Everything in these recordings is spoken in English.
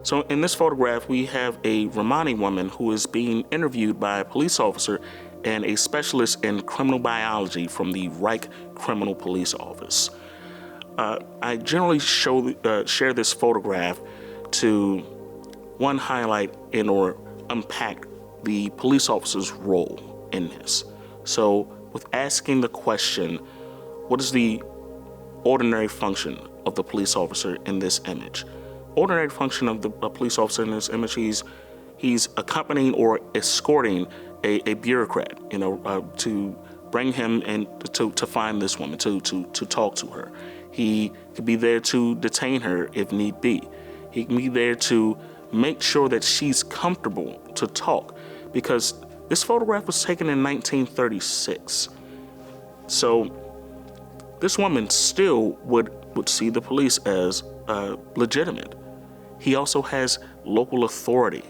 So in this photograph, we have a Romani woman who is being interviewed by a police officer and a specialist in criminal biology from the Reich Criminal Police Office. I generally share this photograph to, one, highlight and or unpack the police officer's role in this. So with asking the question, what is the ordinary function of the police officer in this image? Ordinary function of the police officer in this image, he's accompanying or escorting a bureaucrat, to bring him in to find this woman, to talk to her. He could be there to detain her if need be. He can be there to make sure that she's comfortable to talk, because this photograph was taken in 1936. So this woman still would see the police as legitimate. He also has local authority.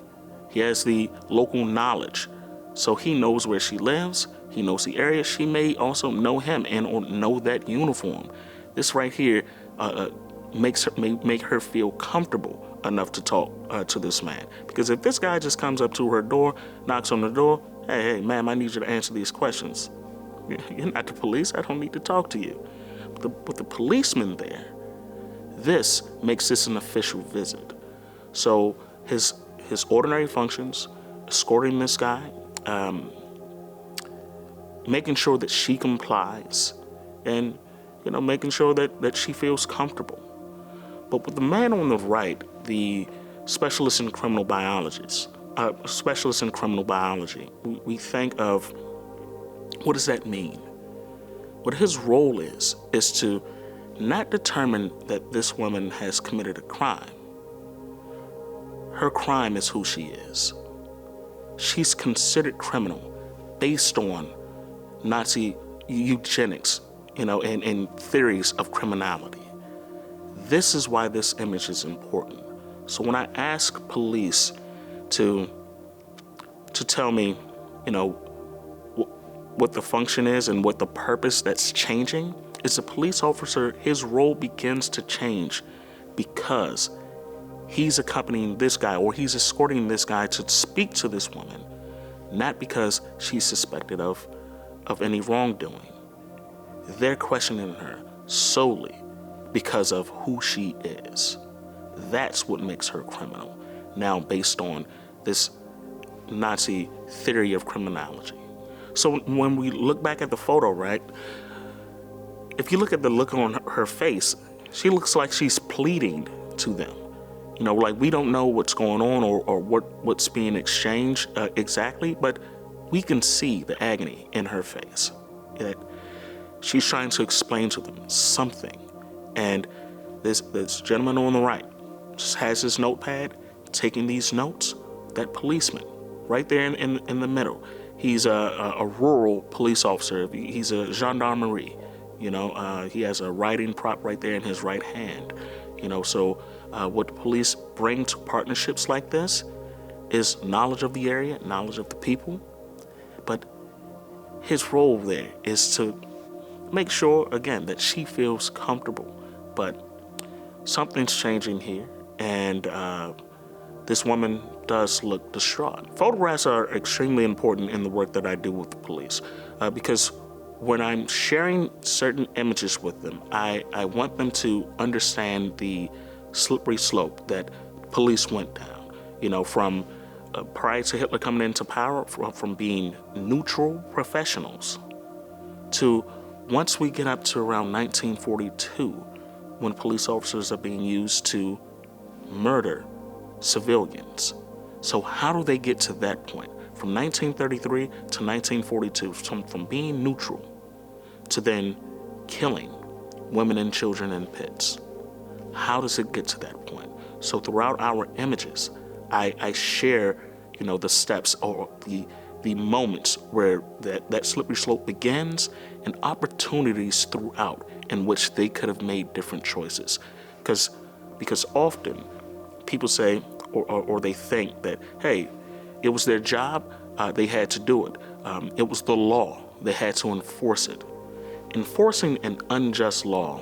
He has the local knowledge. So he knows where she lives. He knows the area. She may also know him and or know that uniform. This right here make her feel comfortable enough to talk to this man. Because if this guy just comes up to her door, knocks on the door, hey, ma'am, I need you to answer these questions. You're not the police. I don't need to talk to you. But the policeman there, this makes this an official visit. So his ordinary functions, escorting this guy, making sure that she complies, and making sure that she feels comfortable. But with the man on the right, the specialist in criminal biology, we think of, what does that mean? What his role is to not determine that this woman has committed a crime. Her crime is who she is. She's considered criminal based on Nazi eugenics, and theories of criminality. This is why this image is important. So when I ask police to tell me, what the function is and what the purpose that's changing, is a police officer, his role begins to change because he's accompanying this guy, or he's escorting this guy to speak to this woman, not because she's suspected of any wrongdoing. They're questioning her solely because of who she is. That's what makes her criminal, now based on this Nazi theory of criminology. So when we look back at the photo, right, if you look at the look on her face, she looks like she's pleading to them. Like we don't know what's going on or what's being exchanged exactly, but we can see the agony in her face. That she's trying to explain to them something. And this gentleman on the right just has his notepad, taking these notes. That policeman right there in the middle, he's a rural police officer. He's a gendarmerie. He has a writing prop right there in his right hand. So what the police bring to partnerships like this is knowledge of the area, knowledge of the people. But his role there is to make sure, again, that she feels comfortable. But something's changing here, and this woman does look distraught. Photographs are extremely important in the work that I do with the police because when I'm sharing certain images with them, I want them to understand the slippery slope that police went down, from prior to Hitler coming into power, from being neutral professionals to once we get up to around 1942, when police officers are being used to murder civilians. So how do they get to that point? From 1933 to 1942, from being neutral to then killing women and children in pits. How does it get to that point? So throughout our images, I share, the steps or the moments where that slippery slope begins and opportunities throughout in which they could have made different choices. Because often people say or they think that, hey, it was their job, they had to do it. It was the law, they had to enforce it. Enforcing an unjust law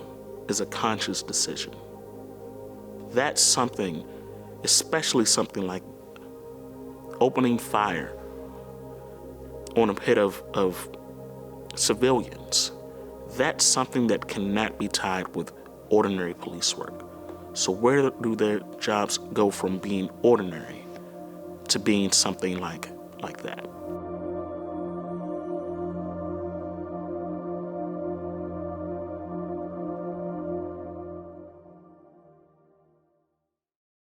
is a conscious decision. That's something especially something like opening fire on a pit of civilians. That's something that cannot be tied with ordinary police work. So where do their jobs go from being ordinary to being something like that?